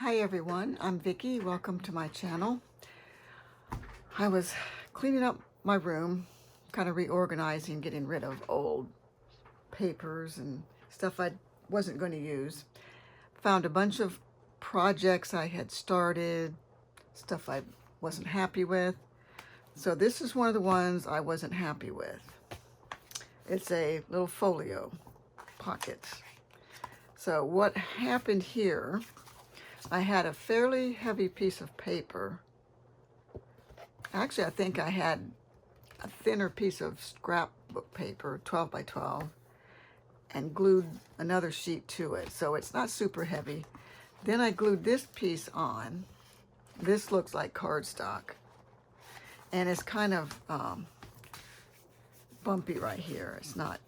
Hi everyone, I'm Vicki. Welcome to my channel. I was cleaning up my room, kind of reorganizing, getting rid of old papers and stuff I wasn't going to use. Found a bunch of projects I had started, stuff I wasn't happy with. So this is one of the ones I wasn't happy with. It's a little folio pocket. So what happened here, I had a fairly heavy piece of paper. Actually, I think I had a thinner piece of scrapbook paper, 12 by 12, and glued another sheet to it. So it's not super heavy. Then I glued this piece on. This looks like cardstock. And it's kind of bumpy right here. It's not.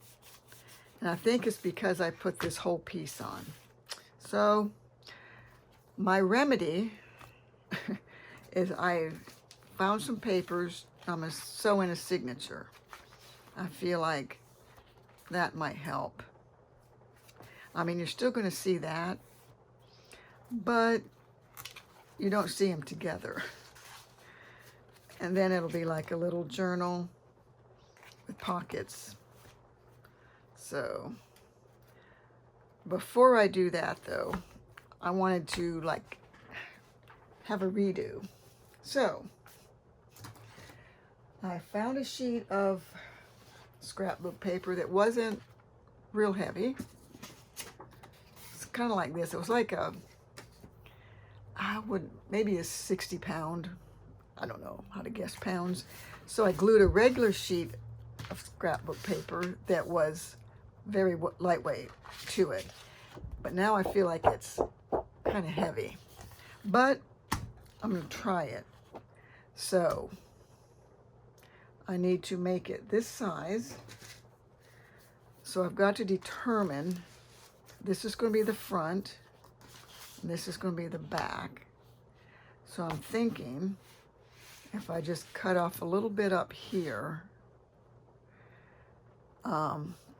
And I think it's because I put this whole piece on. So my remedy is I found some papers. I'm going to sew in a signature. I feel like that might help. I mean, you're still going to see that, but you don't see them together. And then it'll be like a little journal with pockets. So before I do that though, I wanted to like have a redo. So I found a sheet of scrapbook paper that wasn't real heavy. It's kind of like this. It was like maybe a 60 pound. I don't know how to guess pounds. So I glued a regular sheet of scrapbook paper that was very lightweight to it. But now I feel like it's kind of heavy. But I'm going to try it. So I need to make it this size. So I've got to determine, this is going to be the front, and this is going to be the back. So I'm thinking if I just cut off a little bit up here,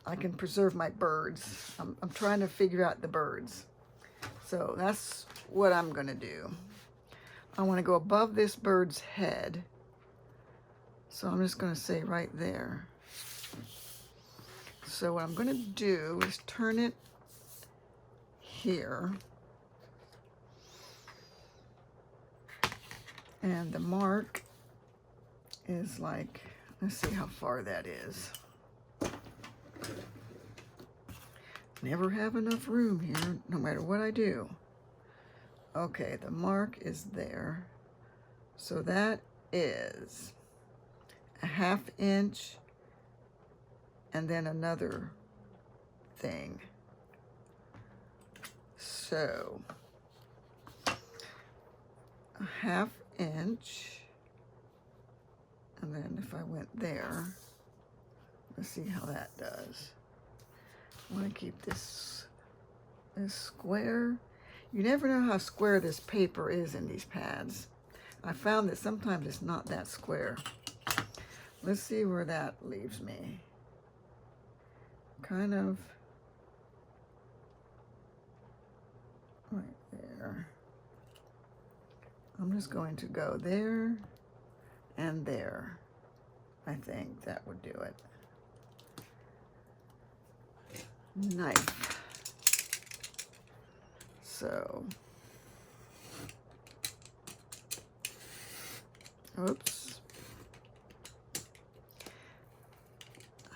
I can preserve my birds. I'm trying to figure out the birds. So that's what I'm going to do. I want to go above this bird's head. So I'm just going to say right there. So what I'm going to do is turn it here. And the mark is like, let's see how far that is. Never have enough room here, no matter what I do. Okay, the mark is there. So that is a 1/2 inch and then another thing. So a 1/2 inch, and then if I went there, let's see how that does. I want to keep this square. You never know how square this paper is in these pads. I found that sometimes it's not that square. Let's see where that leaves me. Kind of right there. I'm just going to go there and there. I think that would do it. Knife. So, oops.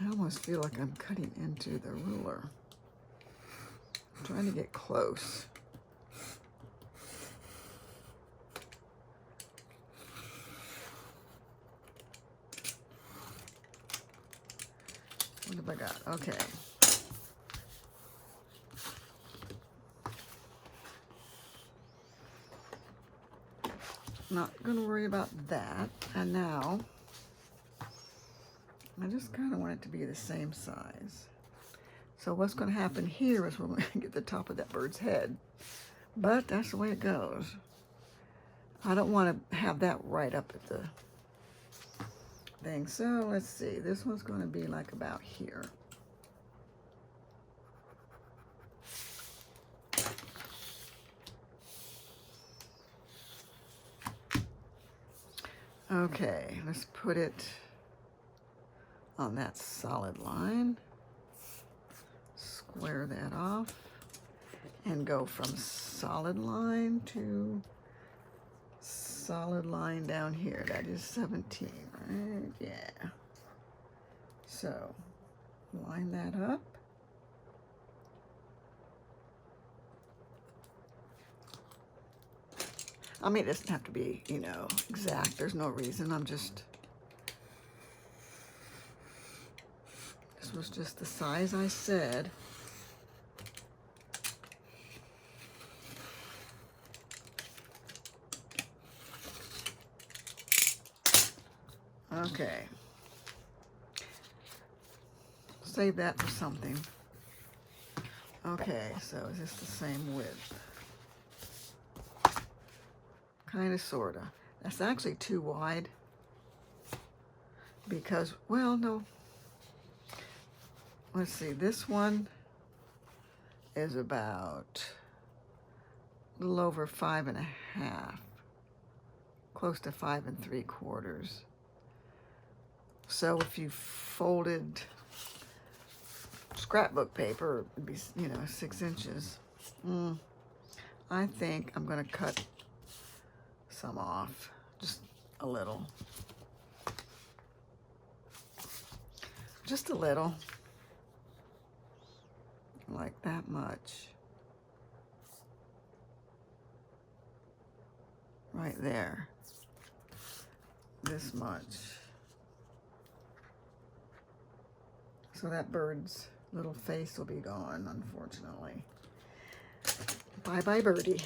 I almost feel like I'm cutting into the ruler. I'm trying to get close. What have I got? Okay. Not going to worry about that. And now, I just kind of want it to be the same size. So what's going to happen here is we're going to get the top of that bird's head. But that's the way it goes. I don't want to have that right up at the thing. So let's see. This one's going to be like about here. Okay, let's put it on that solid line. Square that off and go from solid line to solid line down here. That is 17, right? Yeah. So line that up. I mean, it doesn't have to be, you know, exact. There's no reason. This was just the size I said. Okay. Save that for something. Okay, so is this the same width? Kind of, sort of. That's actually too wide because, well, no. Let's see, this one is about a little over 5.5, close to 5 3/4. So if you folded scrapbook paper, it'd be, you know, 6 inches. I think I'm going to cut some off, just a little. Just a little. Like that much. Right there. This much. So that bird's little face will be gone, unfortunately. Bye-bye, birdie.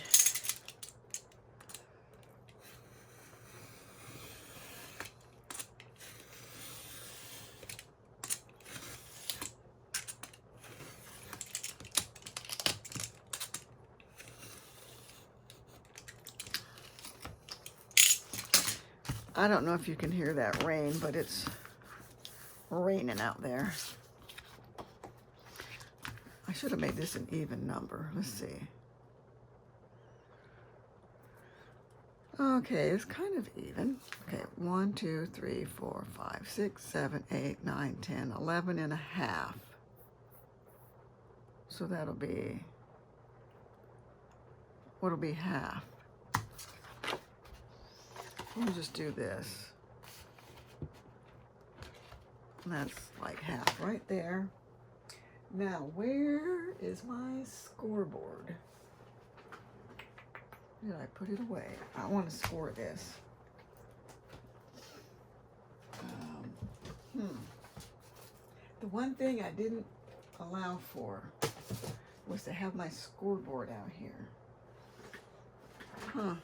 I don't know if you can hear that rain, but it's raining out there. I should have made this an even number. Let's see. Okay, it's kind of even. Okay, 1, 2, 3, 4, 5, 6, 7, 8, 9, 10, 11 and a half. So that'll be, what'll be half? We'll just do this. And that's like half right there. Now, where is my scoreboard? Did I put it away? I want to score this. The one thing I didn't allow for was to have my scoreboard out here. Huh.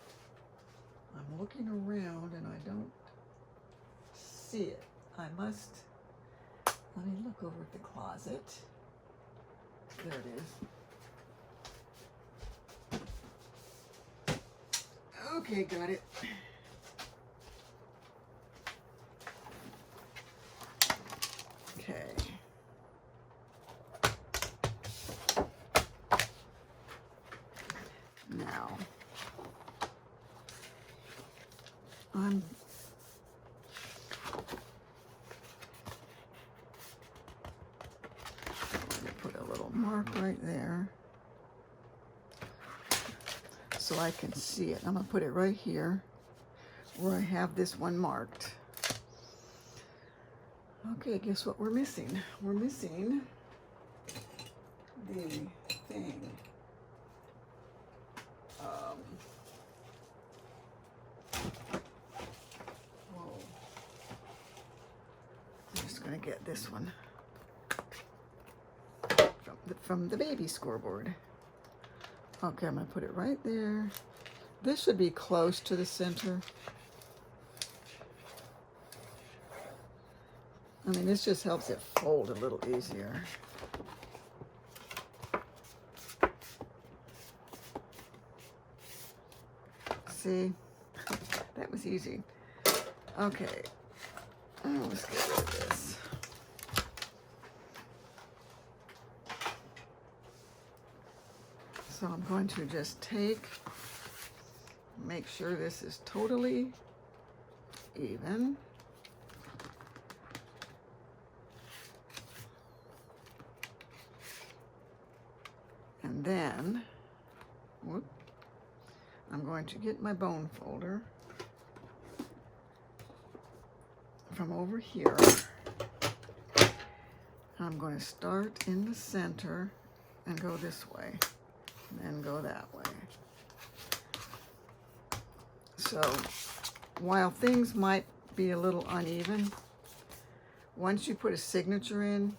I'm looking around and I don't see it. I must, let me look over at the closet. There it is. Okay, got it. Okay. Now, I'm going to put a little mark right there so I can see it. I'm going to put it right here where I have this one marked. Okay, guess what we're missing? We're missing the thing. Whoa. I'm just going to get this one from the baby scoreboard. Okay, I'm going to put it right there. This should be close to the center. I mean, this just helps it fold a little easier. See? That was easy. Okay. Oh, let's get rid of this. So I'm going to just make sure this is totally even. And then, whoop, I'm going to get my bone folder from over here. I'm going to start in the center and go this way, and then go that way. So while things might be a little uneven, once you put a signature in,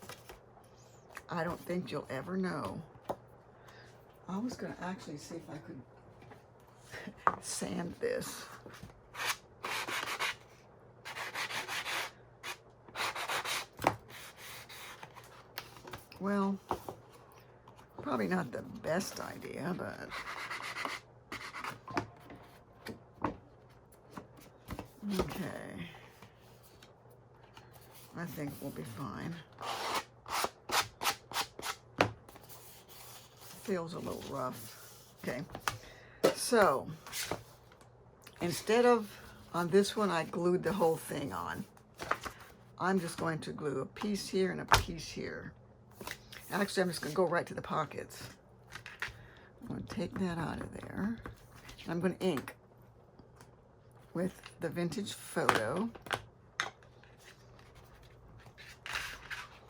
I don't think you'll ever know. I was going to actually see if I could sand this. Well, probably not the best idea, but okay. I think we'll be fine. Feels a little rough. Okay, so instead of on this one I glued the whole thing on, I'm just going to glue a piece here and a piece here. Actually, I'm just going to go right to the pockets. I'm going to take that out of there. I'm going to ink with the vintage photo.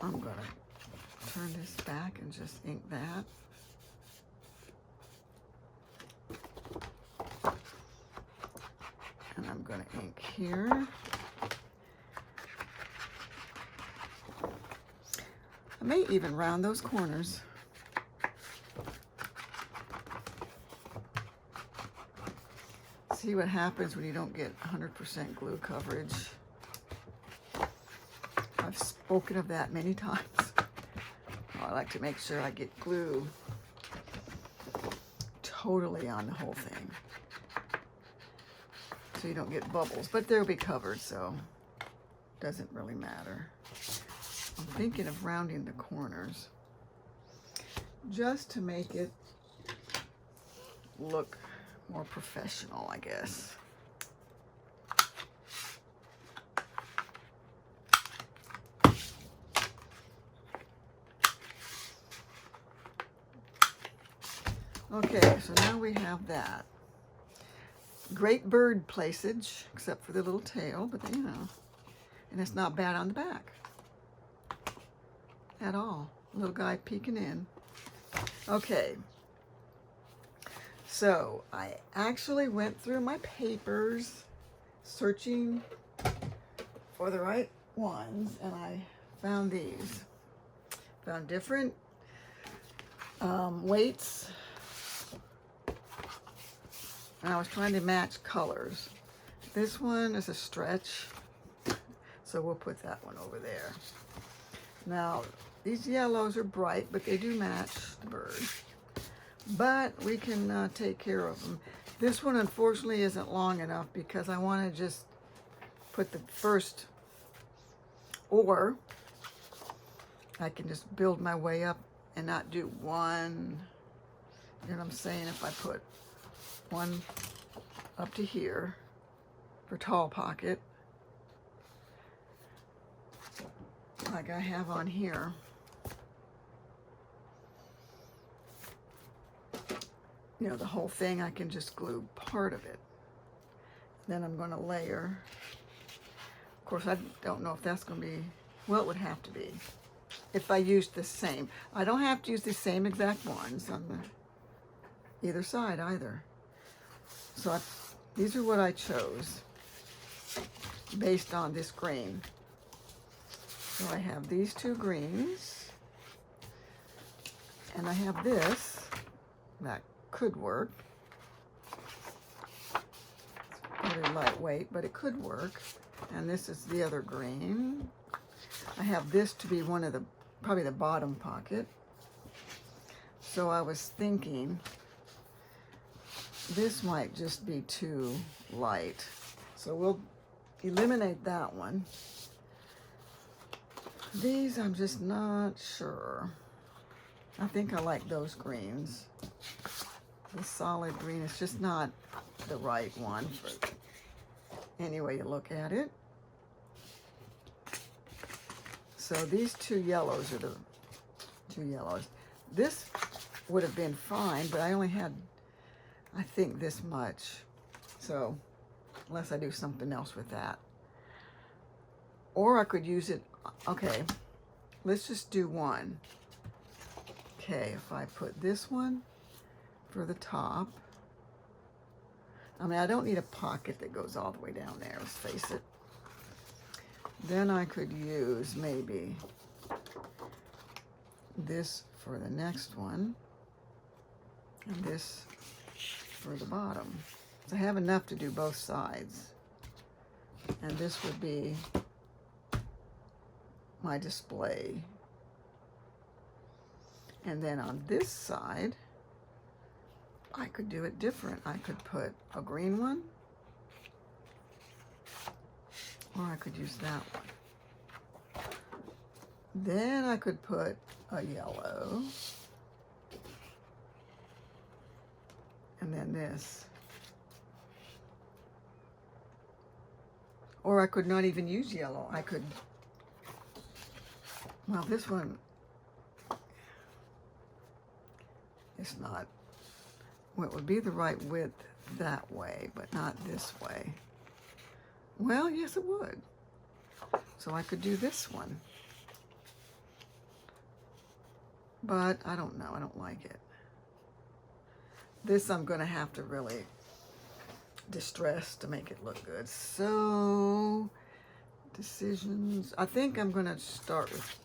I'm going to turn this back and just ink that. And I'm going to ink here. I may even round those corners. See what happens when you don't get 100% glue coverage. I've spoken of that many times. I like to make sure I get glue totally on the whole thing, so you don't get bubbles, but they'll be covered, so it doesn't really matter. I'm thinking of rounding the corners just to make it look more professional, I guess. Okay, so now we have that. Great bird placage, except for the little tail, but you know, and it's not bad on the back at all. Little guy peeking in. Okay, so I actually went through my papers searching for the right ones, and I found these. Found different weights, and I was trying to match colors. This one is a stretch, so we'll put that one over there. Now, these yellows are bright, but they do match the bird. But we can take care of them. This one, unfortunately, isn't long enough because I want to just put the first, or I can just build my way up and not do one. You know what I'm saying? If I put one up to here for tall pocket, like I have on here, you know, the whole thing, I can just glue part of it. Then I'm going to layer. Of course, I don't know if that's going to be, well, it would have to be if I used the same. I don't have to use the same exact ones on the either side either. So these are what I chose based on this green. So I have these two greens, and I have this, that could work. It's very lightweight, but it could work. And this is the other green. I have this to be one of the, probably the bottom pocket. So I was thinking this might just be too light. So we'll eliminate that one. These, I'm just not sure. I think I like those greens. The solid green is just not the right one. any way you look at it. So these two yellows are the two yellows. This would have been fine, but I only had, I think, this much. So unless I do something else with that. Or I could use it, okay, let's just do one. Okay, if I put this one for the top, I mean, I don't need a pocket that goes all the way down there, let's face it. Then I could use maybe this for the next one, and this for the bottom. So I have enough to do both sides. And this would be my display. And then on this side, I could do it different. I could put a green one, or I could use that one. Then I could put a yellow, and then this. Or I could not even use yellow. I could, well, this one is not, well, it would be the right width that way, but not this way. Well, yes, it would. So I could do this one. But I don't know, I don't like it. This I'm gonna have to really distress to make it look good. So, decisions. I think I'm gonna start with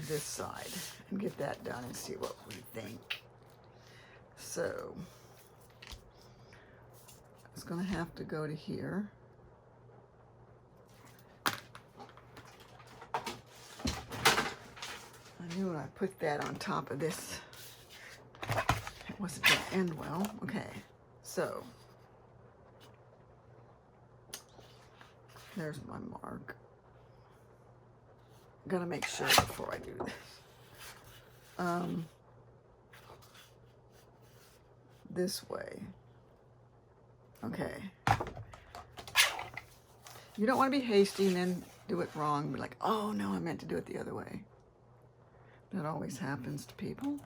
this side and get that done and see what we think. So, it's gonna have to go to here. I knew when I put that on top of this, it wasn't gonna end well. Okay, so there's my mark. Gotta make sure before I do this. This way. Okay. You don't want to be hasty and then do it wrong. Be like, oh no, I meant to do it the other way. That always happens to people.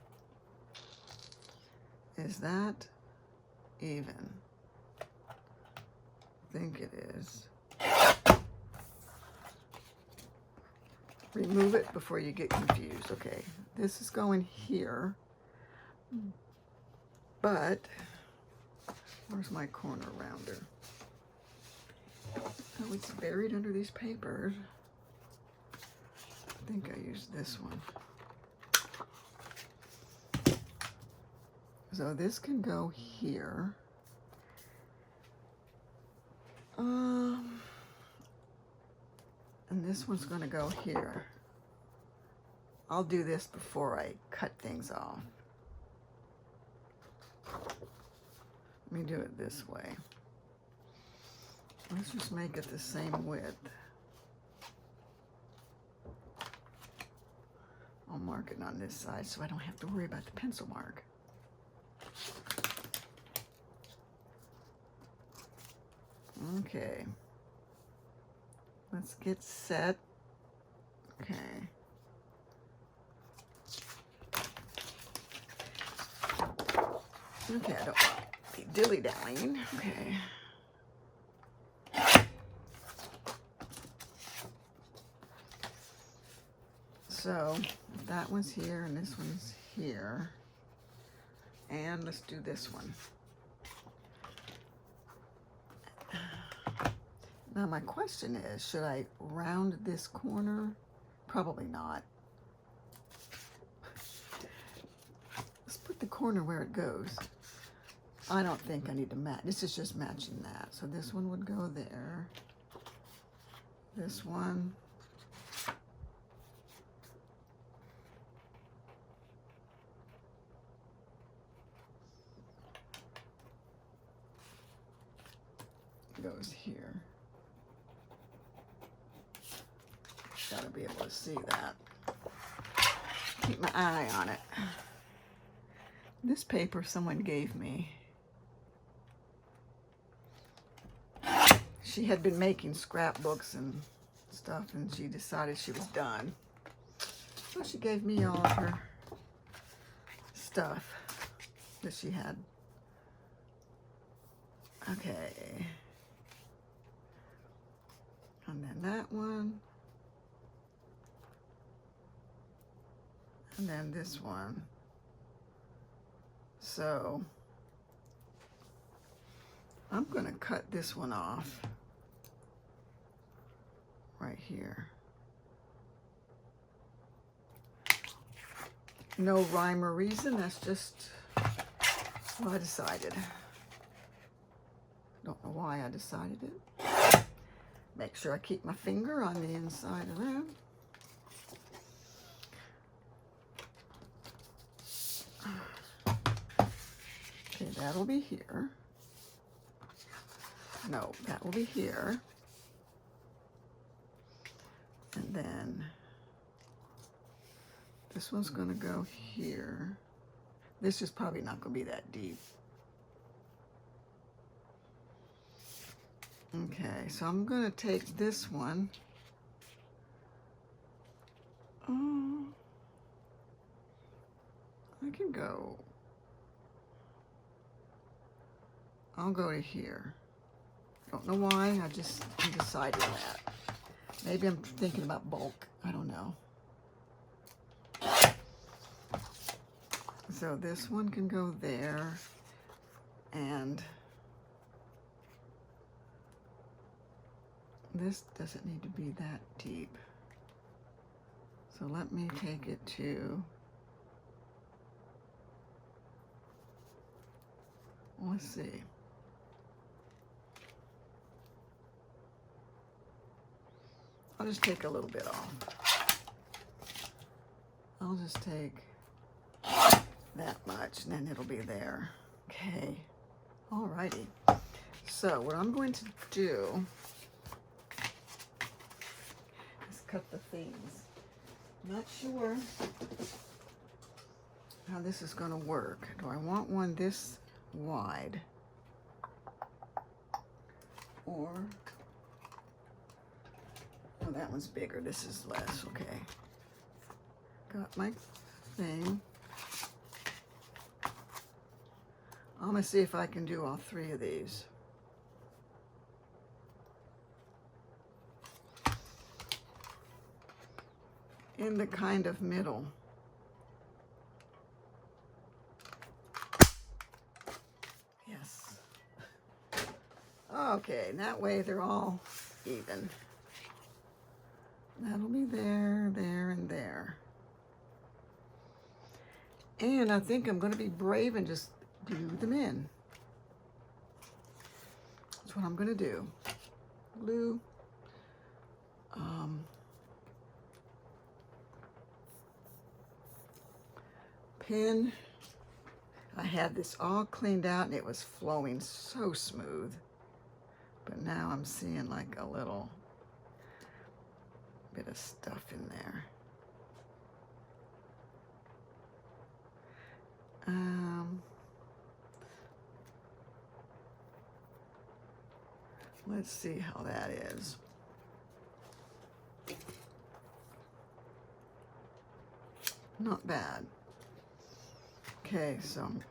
Is that even? I think it is. Remove it before you get confused. Okay, this is going here, but where's my corner rounder? Oh, it's buried under these papers. I think I used this one. So this can go here. And this one's going to go here. I'll do this before I cut things off. Let me do it this way. Let's just make it the same width. I'll mark it on this side so I don't have to worry about the pencil mark. Okay. Let's get set. Okay. Okay, I don't want to be dilly-dallying. Okay. So that one's here and this one's here. And let's do this one. Now my question is, should I round this corner? Probably not. Let's put the corner where it goes. I don't think I need to match. This is just matching that. So this one would go there. This one. Goes here. Gotta be able to see that. Keep my eye on it. This paper someone gave me. she had been making scrapbooks and stuff, and she decided she was done. So she gave me all of her stuff that she had. Okay. And then that one. And then this one. So I'm going to cut this one off right here. No rhyme or reason, that's just what I decided. Don't know why I decided it. Make sure I keep my finger on the inside of that. Okay, that'll be here. No, that will be here. And then this one's going to go here. This is probably not going to be that deep. Okay, so I'm going to take this one. Oh, I can go. I'll go to here. Don't know why, I just decided that. Maybe I'm thinking about bulk. I don't know. So this one can go there, and this doesn't need to be that deep. So let me take it to, let's see. I'll just take a little bit off. I'll just take that much, and then it'll be there. Okay, alrighty. So what I'm going to do is cut the things. I'm not sure how this is going to work. Do I want one this wide, or, oh, that one's bigger, this is less. Okay, got my thing. I'm gonna see if I can do all three of these. In the kind of middle. Yes. Okay, and that way they're all even. That'll be there, there, and there. And I think I'm gonna be brave and just do them in. That's what I'm gonna do. Glue. Pin. I had this all cleaned out and it was flowing so smooth. But now I'm seeing like a little bit of stuff in there. Let's see how that is. Not bad. Okay, so I'm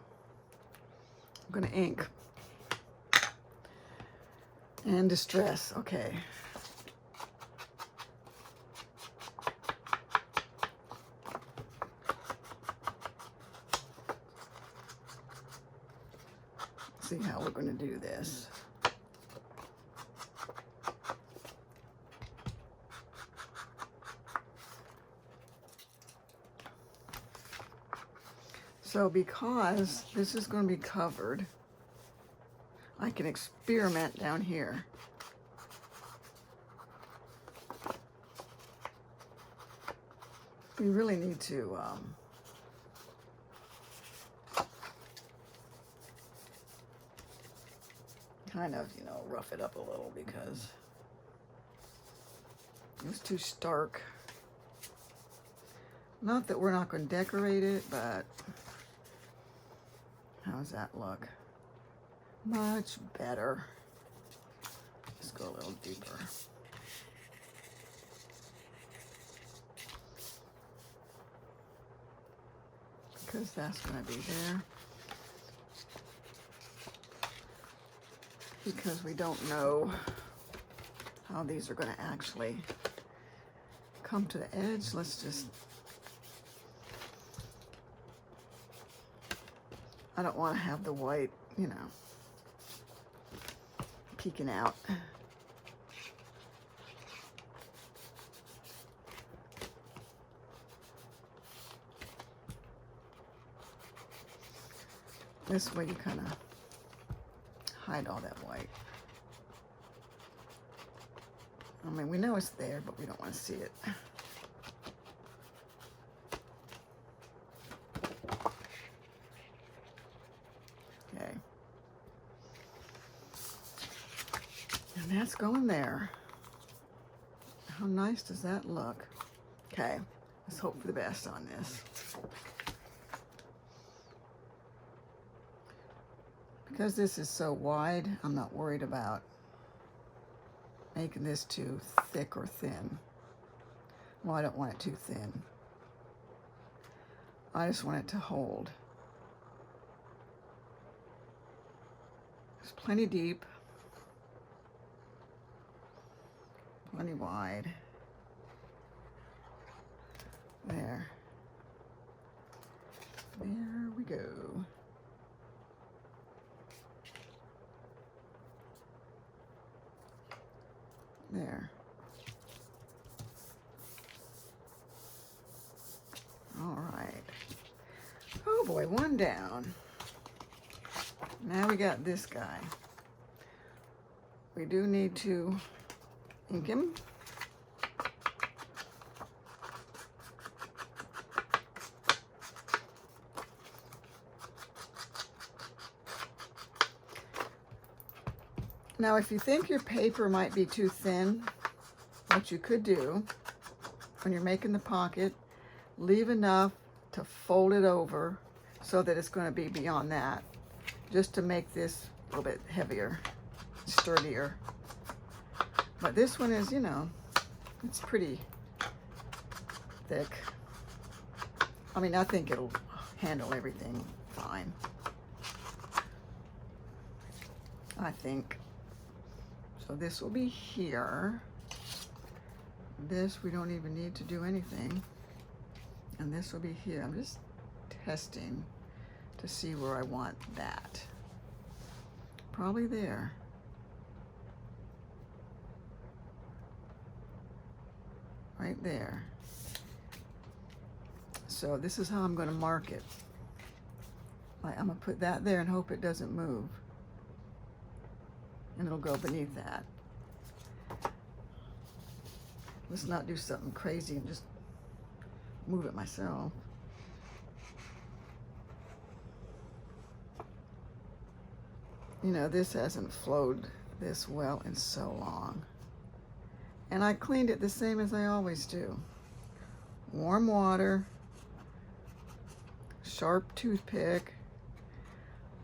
gonna ink and distress. Okay. See how we're gonna do this. So because this is going to be covered, I can experiment down here. We really need to kind of, you know, rough it up a little because it was too stark. Not that we're not going to decorate it, but how does that look? Much better. Just go a little deeper. Because that's going to be there. Because we don't know how these are going to actually come to the edge. Let's just, I don't want to have the white, you know, peeking out. This way you kind of hide all that white. I mean, we know it's there, but we don't want to see it. Okay. And that's going there. How nice does that look? Okay, let's hope for the best on this. Because this is so wide, I'm not worried about making this too thick or thin. Well, I don't want it too thin. I just want it to hold. It's plenty deep, plenty wide. There. There we go. There. All right. Oh boy, one down. Now we got this guy. We do need to ink him. Now, if you think your paper might be too thin, what you could do when you're making the pocket, leave enough to fold it over so that it's going to be beyond that, just to make this a little bit heavier, sturdier. But this one is, you know, it's pretty thick. I mean, I think it'll handle everything fine. I think. So this will be here. This we don't even need to do anything. And this will be here. I'm just testing to see where I want that. Probably there. Right there. So this is how I'm going to mark it. I'm going to put that there and hope it doesn't move. And it'll go beneath that. Let's not do something crazy and just move it myself. You know, this hasn't flowed this well in so long. And I cleaned it the same as I always do. Warm water, sharp toothpick.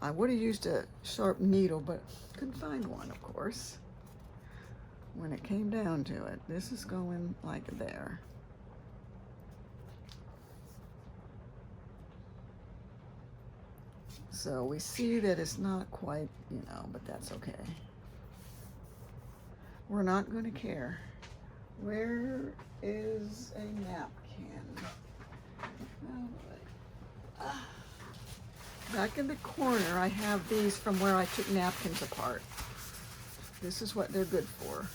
I would have used a sharp needle, but couldn't find one, of course. When it came down to it, this is going like there. So we see that it's not quite, you know, but that's okay. We're not going to care. Where is a napkin? Oh, back in the corner, I have these from where I took napkins apart. This is what they're good for.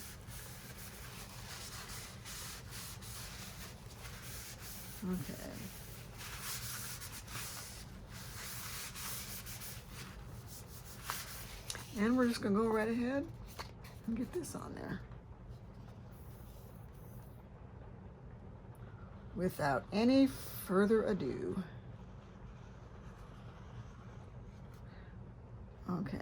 Okay. And we're just going to go right ahead and get this on there. Without any further ado. Okay.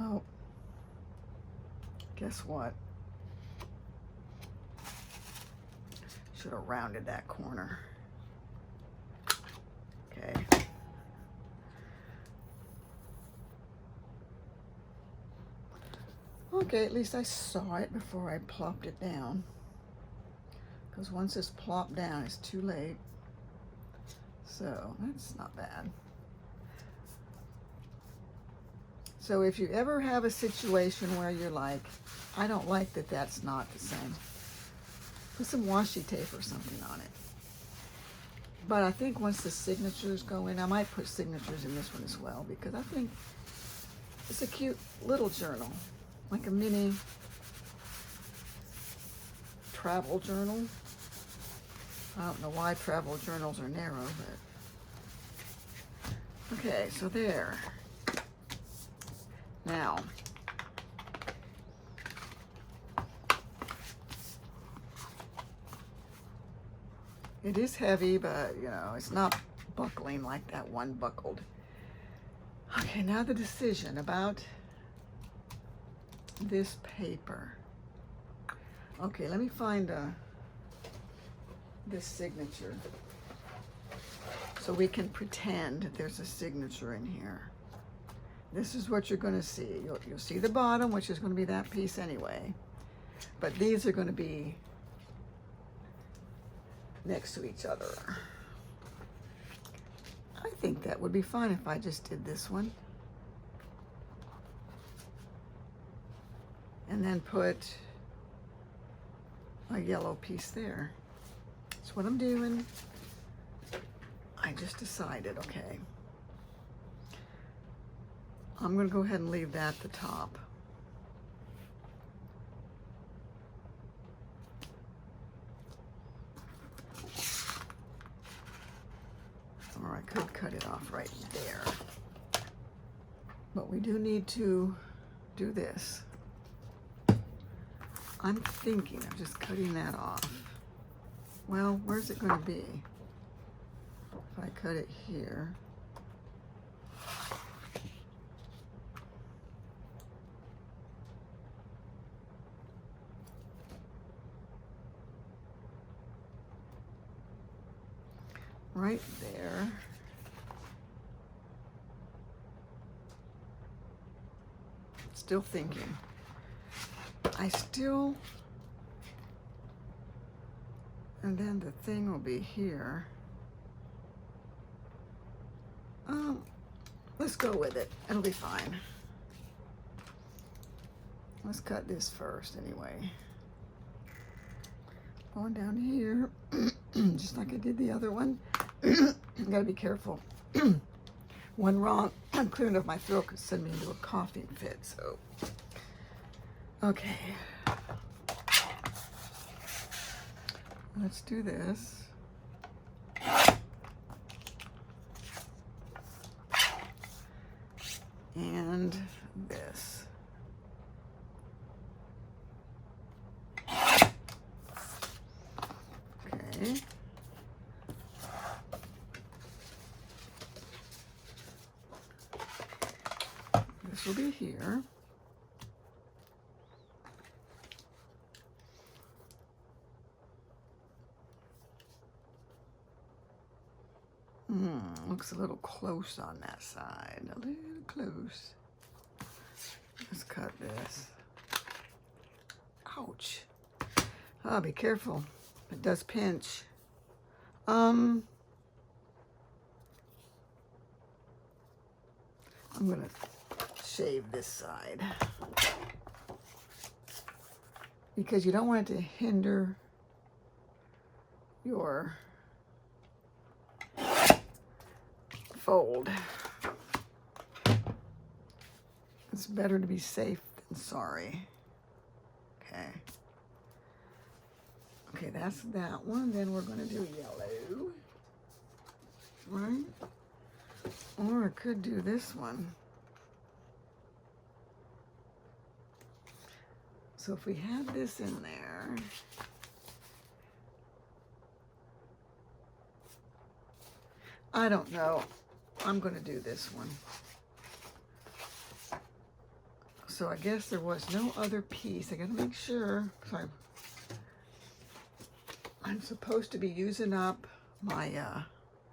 Oh. Guess what? Should have rounded that corner. Okay. Okay, at least I saw it before I plopped it down. Because once it's plopped down, it's too late. So that's not bad. So if you ever have a situation where you're like, I don't like that that's not the same, put some washi tape or something on it. But I think once the signatures go in, I might put signatures in this one as well, because I think it's a cute little journal, like a mini travel journal. I don't know why travel journals are narrow, but okay, so there. Now, it is heavy, but you know, it's not buckling like that one buckled. Okay, now the decision about this paper. Okay, let me find this signature so we can pretend that there's a signature in here. This is what you're going to see. You'll see the bottom, which is going to be that piece anyway. But these are going to be next to each other. I think that would be fine if I just did this one. And then put a yellow piece there. That's what I'm doing. I just decided, okay. I'm going to go ahead and leave that at the top. Or I could cut it off right there. But we do need to do this. I'm thinking of just cutting that off. Well, where's it going to be? If I cut it here. Right there. Still thinking. And then the thing will be here. Let's go with it. It'll be fine. Let's cut this first anyway. Going down here, just like I did the other one. Gotta be careful. One wrong, I'm clearing up my throat could send me into a coughing fit, so. Okay. Let's do this. And this. Okay. This will be here. Looks a little close on that side, a little close. Let's cut this. Ouch. Oh, be careful. It does pinch. I'm gonna shave this side because you don't want it to hinder your fold. It's better to be safe than sorry. Okay. Okay, that's that one. Then we're going to do yellow. Right? Or I could do this one. So if we had this in there, I don't know. I'm going to do this one. So I guess there was no other piece. I got to make sure. I'm supposed to be using up my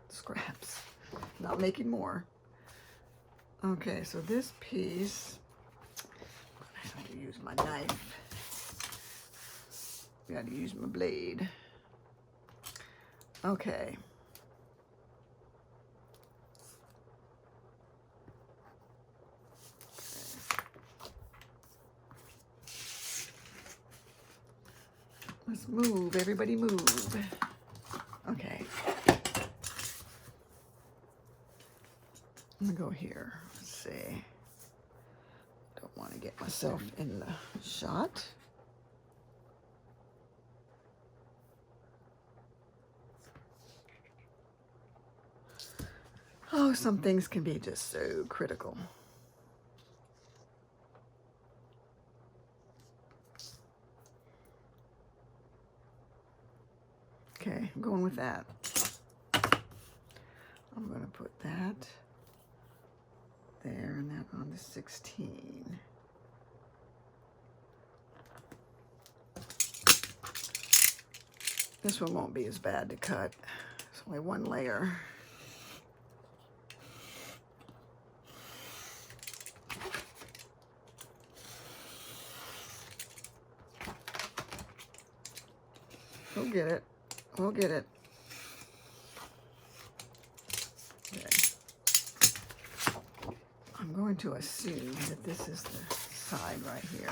scraps, not making more. Okay, so this piece, I'm gonna have to use my knife. Got to use my blade. Okay. Let's move, everybody move. Okay. I'm gonna go here. Let's see. Don't want to get myself in the shot. Oh, some things can be just so critical. Okay, I'm going with that. I'm going to put that there and that on the 16. This one won't be as bad to cut. It's only one layer. We'll get it. We'll get it. Okay. I'm going to assume that this is the side right here.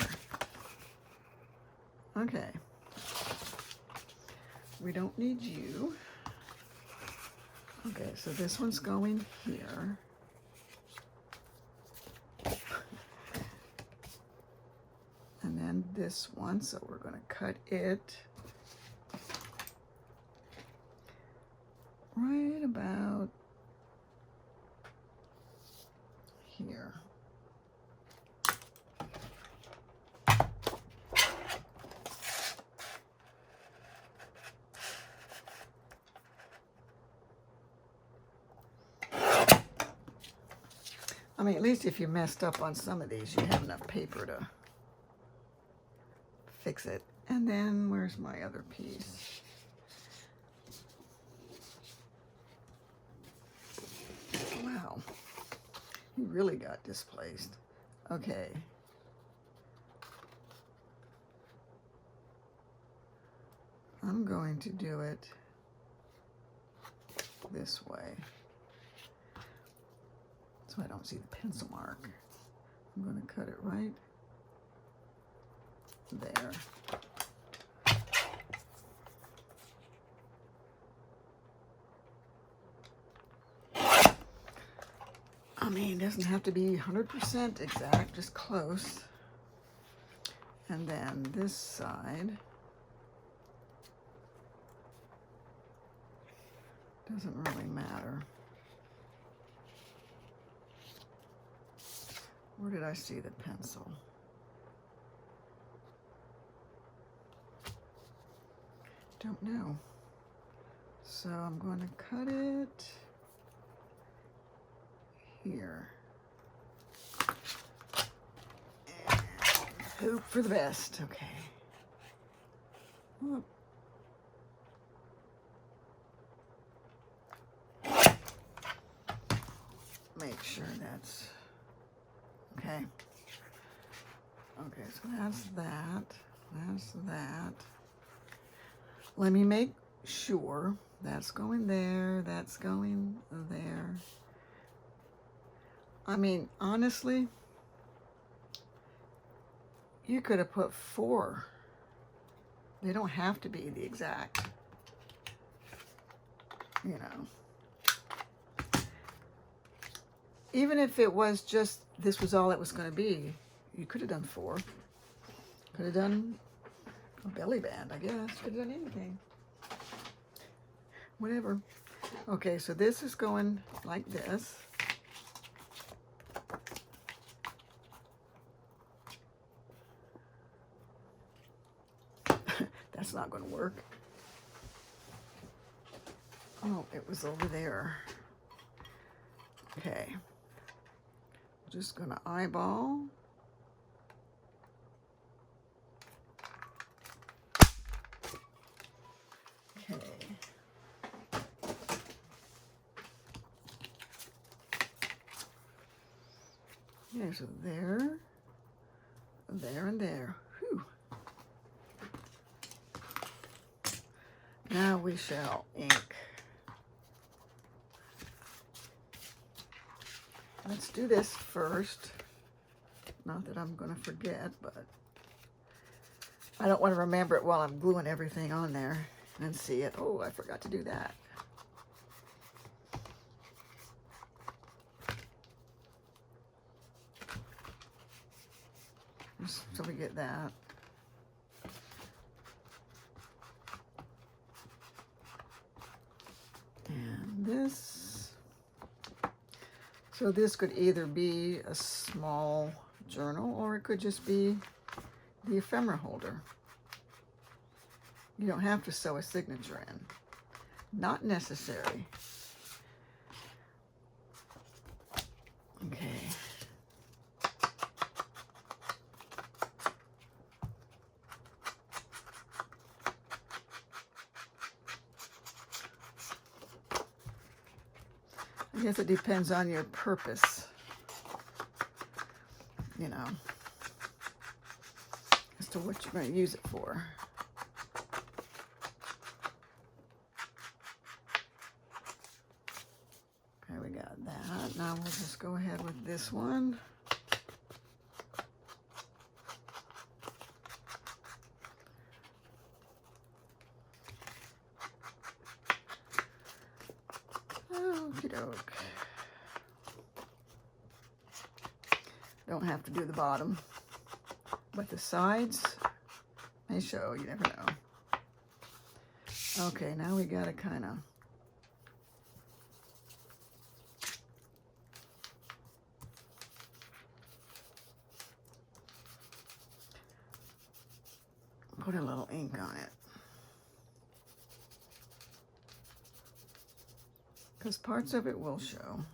Okay. We don't need you. Okay, so this one's going here. And then this one, so we're going to cut it right about here. I mean, at least if you messed up on some of these, you have enough paper to fix it. And then where's my other piece? Wow, he really got displaced. Okay. I'm going to do it this way, so I don't see the pencil mark. I'm going to cut it right there. I mean, it doesn't have to be 100% exact, just close. And then this side doesn't really matter. Where did I see the pencil? Don't know. So I'm going to cut it here. And hope for the best. Okay. Whoop. Make sure that's okay. Okay, so that's that. That's that. Let me make sure that's going there. That's going there. I mean, honestly, you could have put 4. They don't have to be the exact, you know. Even if it was just, this was all it was going to be, you could have done 4. Could have done a belly band, I guess. Could have done anything. Whatever. Okay, so this is going like this. That's not going to work. Oh, it was over there. Okay. Just going to eyeball. Okay. Yeah, so there. there and there. Whew. Now we shall ink. Let's do this first. Not that I'm going to forget, but I don't want to remember it while I'm gluing everything on there and see it. Oh, I forgot to do that. So we get that. And this. So this could either be a small journal or it could just be the ephemera holder. You don't have to sew a signature in. Not necessary. Okay. I guess it depends on your purpose, you know, as to what you're going to use it for. Okay, we got that. Now we'll just go ahead with this one. Okie doke. Don't have to do the bottom, but the sides may show, you never know. Okay, now we gotta kind of put a little ink on it, because parts of it will show.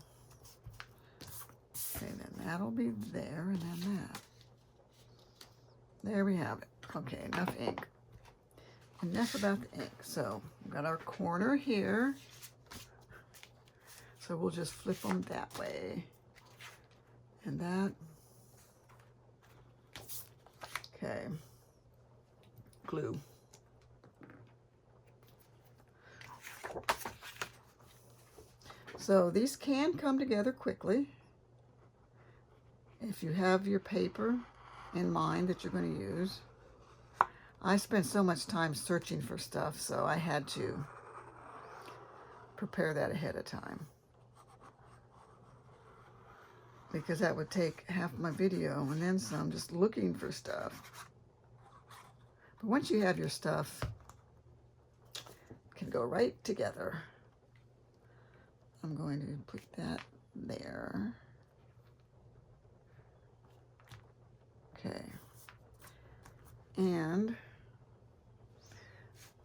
Okay, then that'll be there, and then that. There we have it. Okay, enough ink. Enough about the ink. So, we've got our corner here. So we'll just flip them that way. And that. Okay. Glue. So these can come together quickly if you have your paper in mind that you're going to use. I spent so much time searching for stuff, so I had to prepare that ahead of time, because that would take half my video and then some, just looking for stuff. But once you have your stuff, it can go right together. I'm going to put that there. Okay. And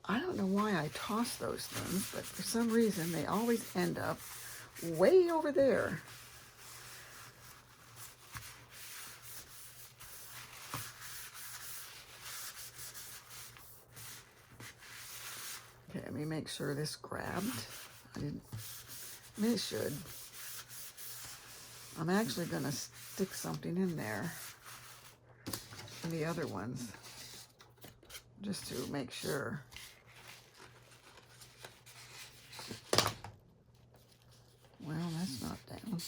I don't know why I toss those things, but for some reason they always end up way over there. Okay, let me make sure this grabbed. I mean, it should. I'm actually going to stick something in there, in the other ones, just to make sure. Well, that's not down.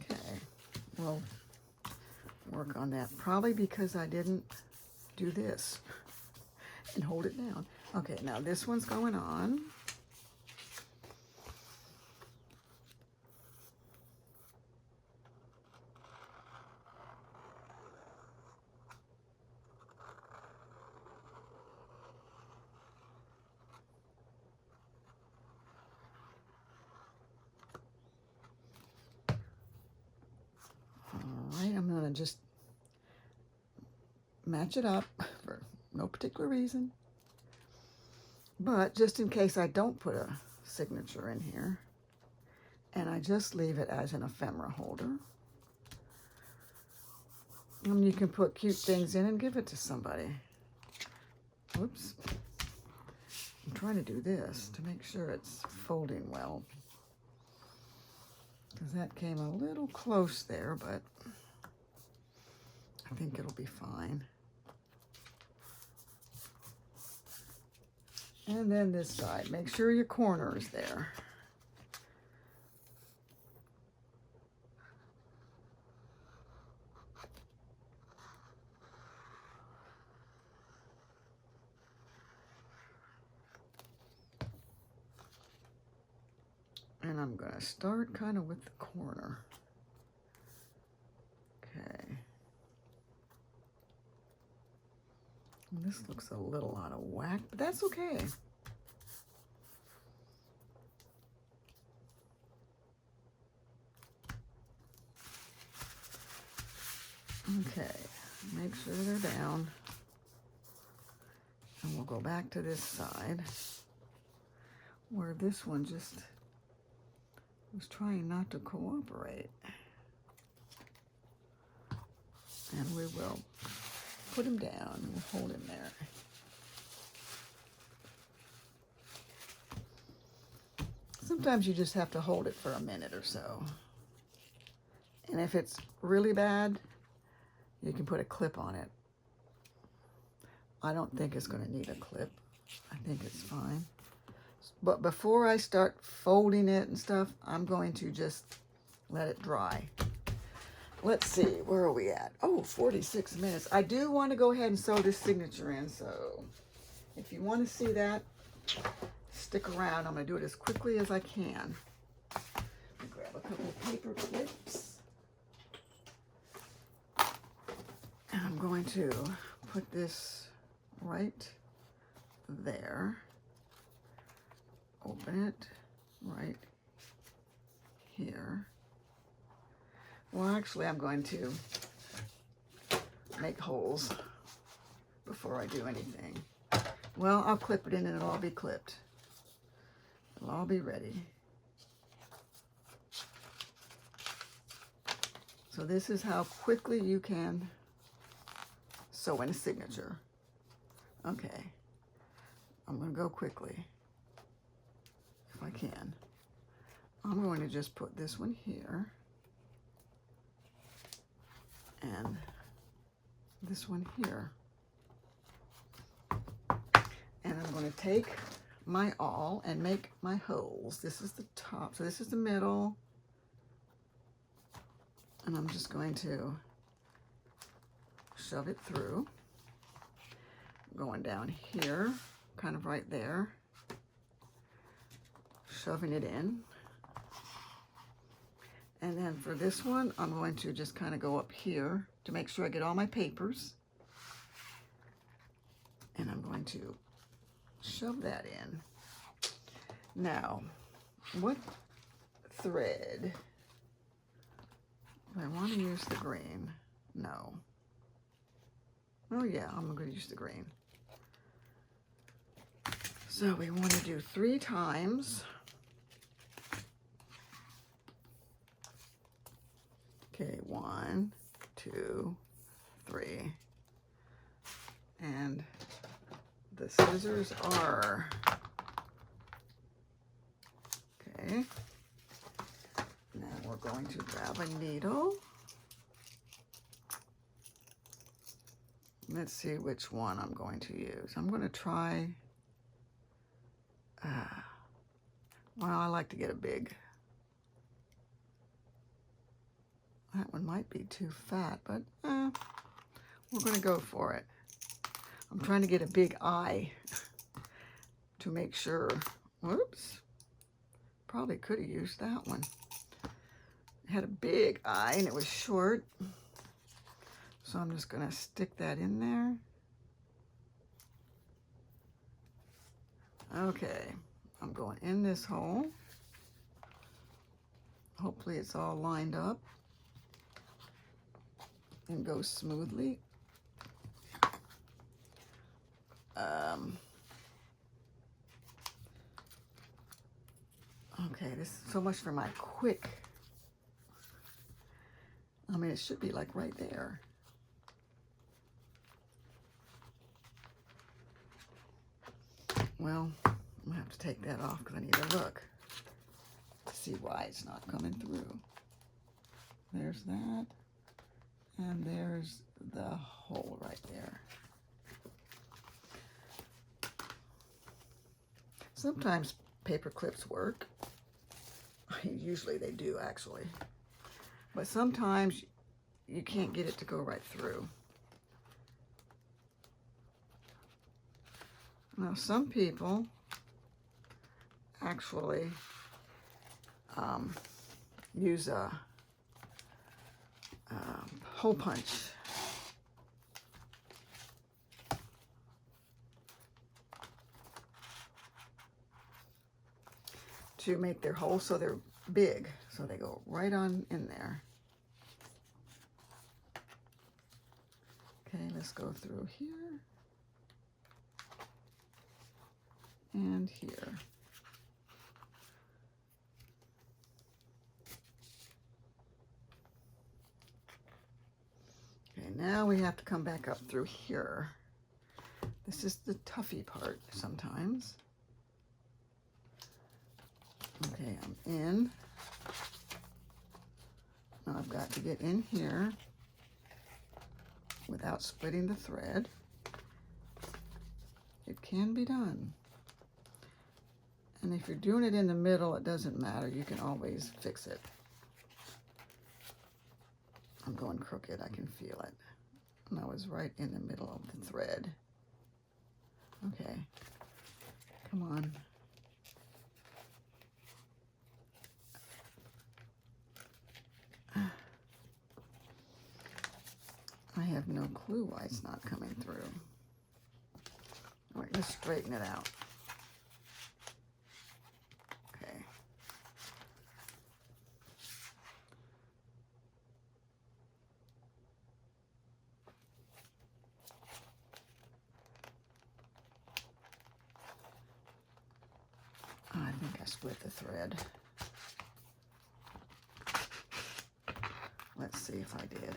Okay, we'll work on that. Probably because I didn't do this and hold it down. Okay, now this one's going on. I'm going to just match it up for no particular reason. But just in case I don't put a signature in here, and I just leave it as an ephemera holder. And you can put cute things in and give it to somebody. Oops. I'm trying to do this to make sure it's folding well, because that came a little close there, but I think it'll be fine. And then this side, make sure your corner is there. And I'm going to start kind of with the corner. Okay. And this looks a little out of whack, but that's okay. Okay, make sure they're down. And we'll go back to this side where this one just was trying not to cooperate. And we will put him down and we'll hold him there. Sometimes you just have to hold it for a minute or so. And if it's really bad, you can put a clip on it. I don't think it's going to need a clip. I think it's fine. But before I start folding it and stuff, I'm going to just let it dry. Let's see, where are we at? Oh, 46 minutes. I do want to go ahead and sew this signature in, so if you want to see that, stick around. I'm going to do it as quickly as I can. Grab a couple of paper clips. And I'm going to put this right there. Open it right here. Well, actually, I'm going to make holes before I do anything. Well, I'll clip it in and it'll all be clipped. It'll all be ready. So this is how quickly you can sew in a signature. Okay, I'm going to go quickly if I can. I'm going to just put this one here and this one here. And I'm going to take my awl and make my holes. This is the top, so this is the middle. And I'm just going to shove it through. Going down here, kind of right there. Shoving it in. And then for this one, I'm going to just kind of go up here to make sure I get all my papers. And I'm going to shove that in. Now, what thread? Do I want to use the green? No. Oh yeah, I'm going to use the green. So we want to do 3 times. Okay, 1, 2, 3. And the scissors are, okay. Now we're going to grab a needle. Let's see which one I'm going to use. I'm going to try, well, I like to get a big. That one might be too fat, but we're going to go for it. I'm trying to get a big eye to make sure. Whoops. Probably could have used that one. It had a big eye and it was short. So I'm just going to stick that in there. Okay. I'm going in this hole. Hopefully it's all lined up and goes smoothly. Okay, this is so much for my quick. I mean, it should be like right there. Well, I'm gonna have to take that off because I need to look to see why it's not coming through. There's that, and there's the hole right there. Sometimes paper clips work. Usually they do, actually. But sometimes you can't get it to go right through. Now, some people actually use a hole punch. To make their holes so they're big, so they go right on in there. Okay, let's go through here and here. Okay, now we have to come back up through here. This is the toughy part sometimes. Okay, I'm in. Now I've got to get in here without splitting the thread. It can be done. And if you're doing it in the middle, it doesn't matter. You can always fix it. I'm going crooked, I can feel it. And I was right in the middle of the thread. Okay, come on. I have no clue why it's not coming through. All right, let's straighten it out. Okay. I think I split the thread. Let's see if I did.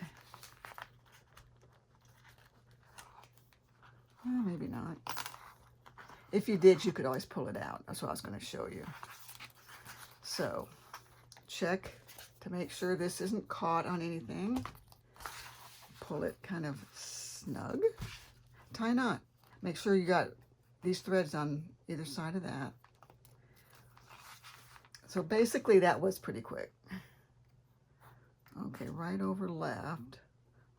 Well, maybe not. If you did, you could always pull it out. That's what I was going to show you. So, check to make sure this isn't caught on anything. Pull it kind of snug. Tie a knot. Make sure you got these threads on either side of that. So basically that was pretty quick. Okay, right over left,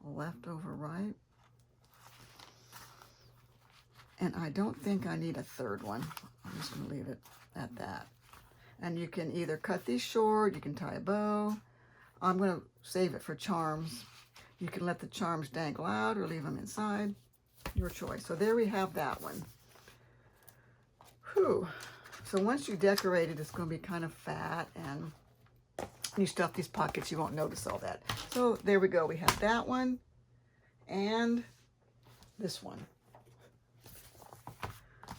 left over right. And I don't think I need a third one. I'm just going to leave it at that. And you can either cut these short, you can tie a bow. I'm going to save it for charms. You can let the charms dangle out or leave them inside. Your choice. So there we have that one. Whew. So once you decorate it, it's going to be kind of fat, and you stuff these pockets, you won't notice all that. So there we go. We have that one and this one.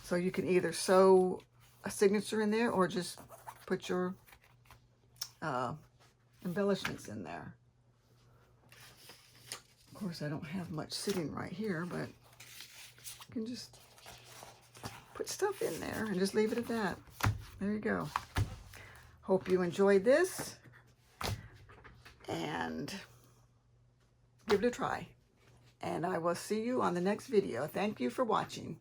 So you can either sew a signature in there or just put your embellishments in there. Of course, I don't have much sitting right here, but you can just put stuff in there and just leave it at that. There you go. Hope you enjoyed this and give it a try. And I will see you on the next video. Thank you for watching.